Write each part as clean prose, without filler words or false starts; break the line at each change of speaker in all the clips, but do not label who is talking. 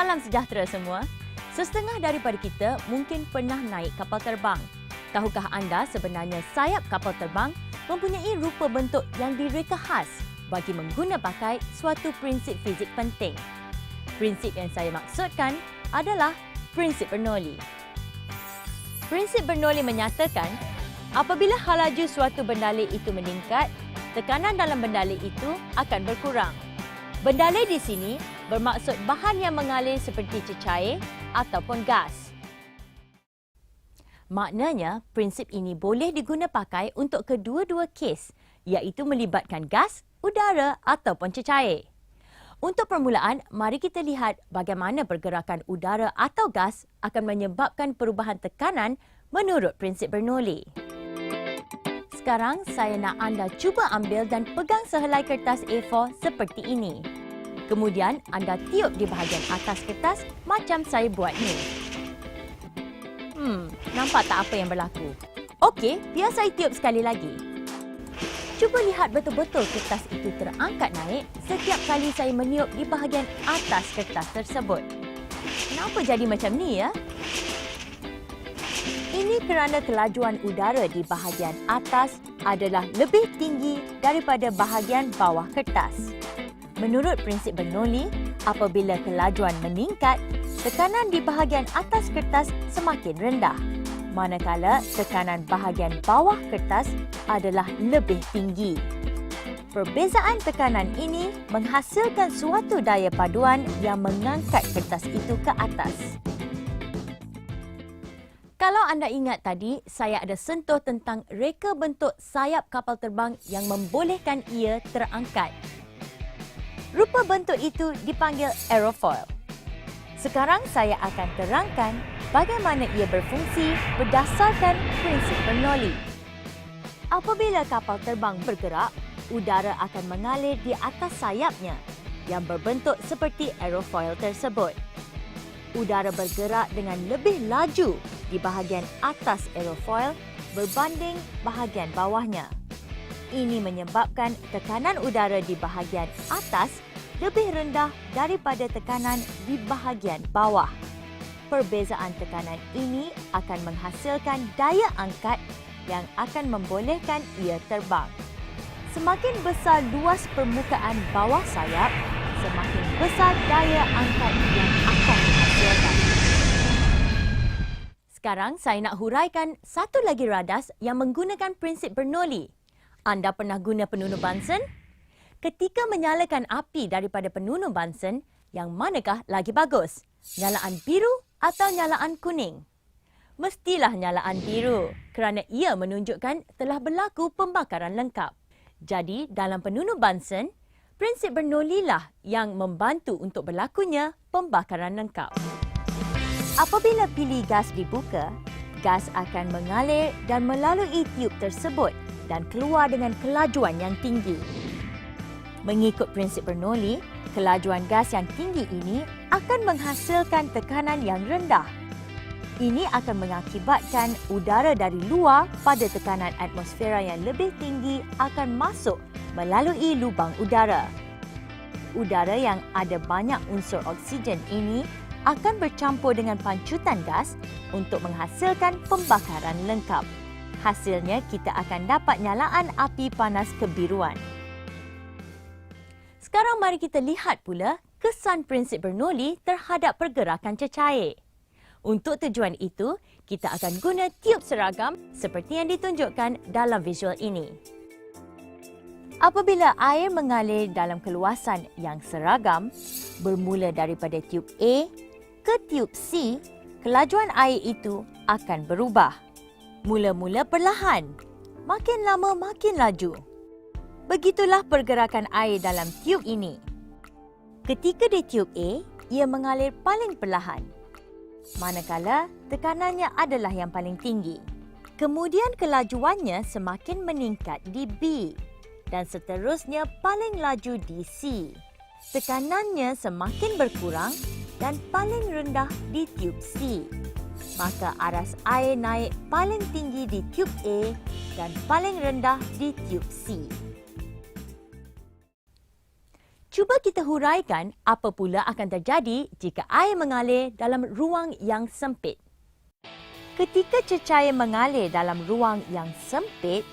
Salam sejahtera semua. Setengah daripada kita mungkin pernah naik kapal terbang. Tahukah anda sebenarnya sayap kapal terbang mempunyai rupa bentuk yang direka khas bagi mengguna pakai suatu prinsip fizik penting. Prinsip yang saya maksudkan adalah prinsip Bernoulli. Prinsip Bernoulli menyatakan apabila halaju suatu bendalai itu meningkat, tekanan dalam bendalai itu akan berkurang. Bendalai di sini bermaksud bahan yang mengalir seperti cecair ataupun gas. Maknanya, prinsip ini boleh diguna pakai untuk kedua-dua kes, iaitu melibatkan gas, udara ataupun cecair. Untuk permulaan, mari kita lihat bagaimana pergerakan udara atau gas akan menyebabkan perubahan tekanan menurut prinsip Bernoulli. Sekarang saya nak anda cuba ambil dan pegang sehelai kertas A4 seperti ini. Kemudian anda tiup di bahagian atas kertas macam saya buat ni. Nampak tak apa yang berlaku? Okey, biar saya tiup sekali lagi. Cuba lihat betul-betul kertas itu terangkat naik setiap kali saya meniup di bahagian atas kertas tersebut. Kenapa jadi macam ni ya? Ini kerana kelajuan udara di bahagian atas adalah lebih tinggi daripada bahagian bawah kertas. Menurut prinsip Bernoulli, apabila kelajuan meningkat, tekanan di bahagian atas kertas semakin rendah, manakala tekanan bahagian bawah kertas adalah lebih tinggi. Perbezaan tekanan ini menghasilkan suatu daya paduan yang mengangkat kertas itu ke atas. Kalau anda ingat tadi, saya ada sentuh tentang reka bentuk sayap kapal terbang yang membolehkan ia terangkat. Rupa bentuk itu dipanggil aerofoil. Sekarang saya akan terangkan bagaimana ia berfungsi berdasarkan prinsip Bernoulli. Apabila kapal terbang bergerak, udara akan mengalir di atas sayapnya yang berbentuk seperti aerofoil tersebut. Udara bergerak dengan lebih laju di bahagian atas aerofoil berbanding bahagian bawahnya. Ini menyebabkan tekanan udara di bahagian atas lebih rendah daripada tekanan di bahagian bawah. Perbezaan tekanan ini akan menghasilkan daya angkat yang akan membolehkan ia terbang. Semakin besar luas permukaan bawah sayap, semakin besar daya angkat yang akan dihasilkan. Sekarang saya nak huraikan satu lagi radas yang menggunakan prinsip Bernoulli. Anda pernah guna penunu Bunsen? Ketika menyalakan api daripada penunu Bunsen, yang manakah lagi bagus? Nyalaan biru atau nyalaan kuning? Mestilah nyalaan biru kerana ia menunjukkan telah berlaku pembakaran lengkap. Jadi, dalam penunu Bunsen, prinsip Bernoulli lah yang membantu untuk berlakunya pembakaran lengkap. Apabila pili gas dibuka, gas akan mengalir dan melalui tiub tersebut dan keluar dengan kelajuan yang tinggi. Mengikut prinsip Bernoulli, kelajuan gas yang tinggi ini akan menghasilkan tekanan yang rendah. Ini akan mengakibatkan udara dari luar pada tekanan atmosfera yang lebih tinggi akan masuk melalui lubang udara. Udara yang ada banyak unsur oksigen ini akan bercampur dengan pancutan gas untuk menghasilkan pembakaran lengkap. Hasilnya, kita akan dapat nyalaan api panas kebiruan. Sekarang mari kita lihat pula kesan prinsip Bernoulli terhadap pergerakan cecair. Untuk tujuan itu, kita akan guna tiub seragam seperti yang ditunjukkan dalam visual ini. Apabila air mengalir dalam keluasan yang seragam, bermula daripada tiub A ke tiub C, kelajuan air itu akan berubah. Mula-mula perlahan, makin lama makin laju. Begitulah pergerakan air dalam tiub ini. Ketika di tiub A, ia mengalir paling perlahan, manakala tekanannya adalah yang paling tinggi. Kemudian kelajuannya semakin meningkat di B dan seterusnya paling laju di C. Tekanannya semakin berkurang dan paling rendah di tiub C. Maka aras air naik paling tinggi di tiub A dan paling rendah di tiub C. Cuba kita huraikan apa pula akan terjadi jika air mengalir dalam ruang yang sempit. Ketika cecair mengalir dalam ruang yang sempit,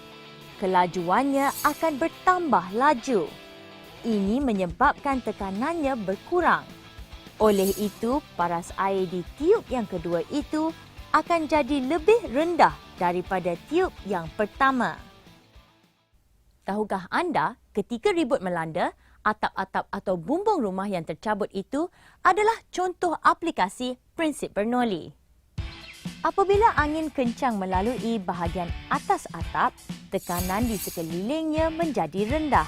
kelajuannya akan bertambah laju. Ini menyebabkan tekanannya berkurang. Oleh itu, paras air di tiub yang kedua itu akan jadi lebih rendah daripada tiub yang pertama. Tahukah anda, ketika ribut melanda, atap-atap atau bumbung rumah yang tercabut itu adalah contoh aplikasi prinsip Bernoulli. Apabila angin kencang melalui bahagian atas atap, tekanan di sekelilingnya menjadi rendah.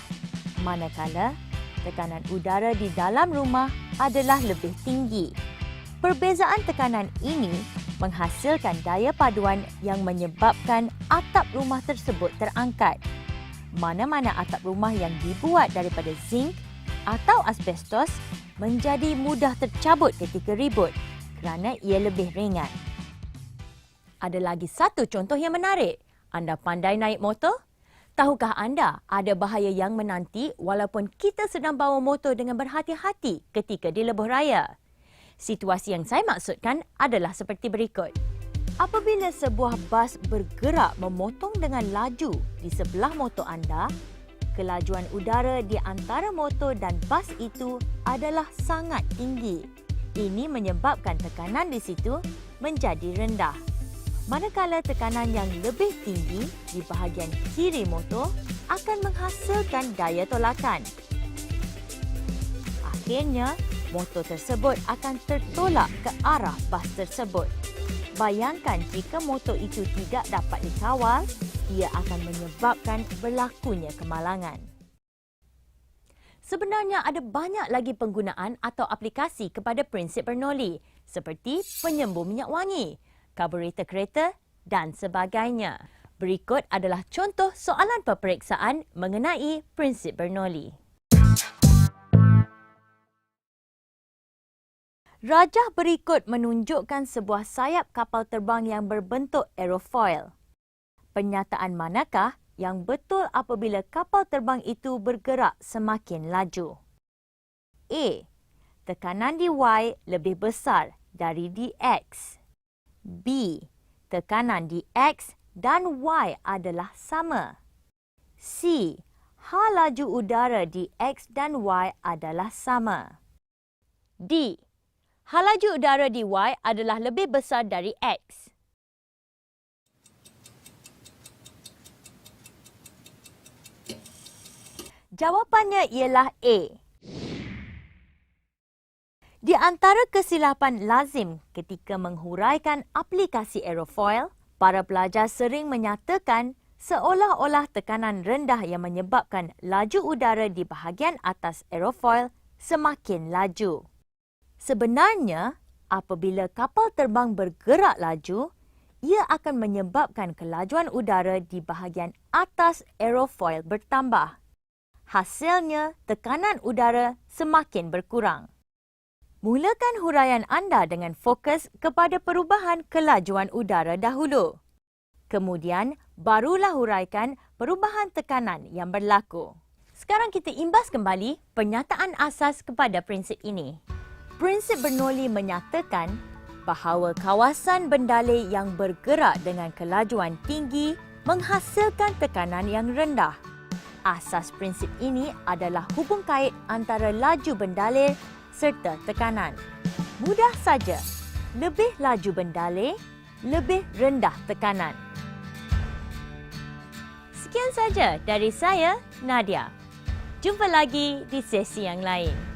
Manakala tekanan udara di dalam rumah adalah lebih tinggi. Perbezaan tekanan ini menghasilkan daya paduan yang menyebabkan atap rumah tersebut terangkat. Mana-mana atap rumah yang dibuat daripada zinc atau asbestos menjadi mudah tercabut ketika ribut kerana ia lebih ringan. Ada lagi satu contoh yang menarik. Anda pandai naik motor? Tahukah anda ada bahaya yang menanti walaupun kita sedang bawa motor dengan berhati-hati ketika di lebuh raya? Situasi yang saya maksudkan adalah seperti berikut. Apabila sebuah bas bergerak memotong dengan laju di sebelah motor anda, kelajuan udara di antara motor dan bas itu adalah sangat tinggi. Ini menyebabkan tekanan di situ menjadi rendah. Manakala tekanan yang lebih tinggi di bahagian kiri motor akan menghasilkan daya tolakan. Akhirnya, motor tersebut akan tertolak ke arah bas tersebut. Bayangkan jika motor itu tidak dapat dikawal, ia akan menyebabkan berlakunya kemalangan. Sebenarnya ada banyak lagi penggunaan atau aplikasi kepada prinsip Bernoulli seperti penyembur minyak wangi, karburator kereta dan sebagainya. Berikut adalah contoh soalan peperiksaan mengenai prinsip Bernoulli. Rajah berikut menunjukkan sebuah sayap kapal terbang yang berbentuk aerofoil. Pernyataan manakah yang betul apabila kapal terbang itu bergerak semakin laju? A. Tekanan di Y lebih besar dari di X. B. Tekanan di X dan Y adalah sama. C. Hal laju udara di X dan Y adalah sama. D. Hal laju udara di Y adalah lebih besar dari X. Jawapannya ialah A. Di antara kesilapan lazim ketika menghuraikan aplikasi aerofoil, para pelajar sering menyatakan seolah-olah tekanan rendah yang menyebabkan laju udara di bahagian atas aerofoil semakin laju. Sebenarnya, apabila kapal terbang bergerak laju, ia akan menyebabkan kelajuan udara di bahagian atas aerofoil bertambah. Hasilnya, tekanan udara semakin berkurang. Mulakan huraian anda dengan fokus kepada perubahan kelajuan udara dahulu. Kemudian, barulah huraikan perubahan tekanan yang berlaku. Sekarang kita imbas kembali pernyataan asas kepada prinsip ini. Prinsip Bernoulli menyatakan bahawa kawasan bendalai yang bergerak dengan kelajuan tinggi menghasilkan tekanan yang rendah. Asas prinsip ini adalah hubung kait antara laju bendalai serta tekanan. Mudah saja, lebih laju bendalai, lebih rendah tekanan. Sekian saja dari saya, Nadia. Jumpa lagi di sesi yang lain.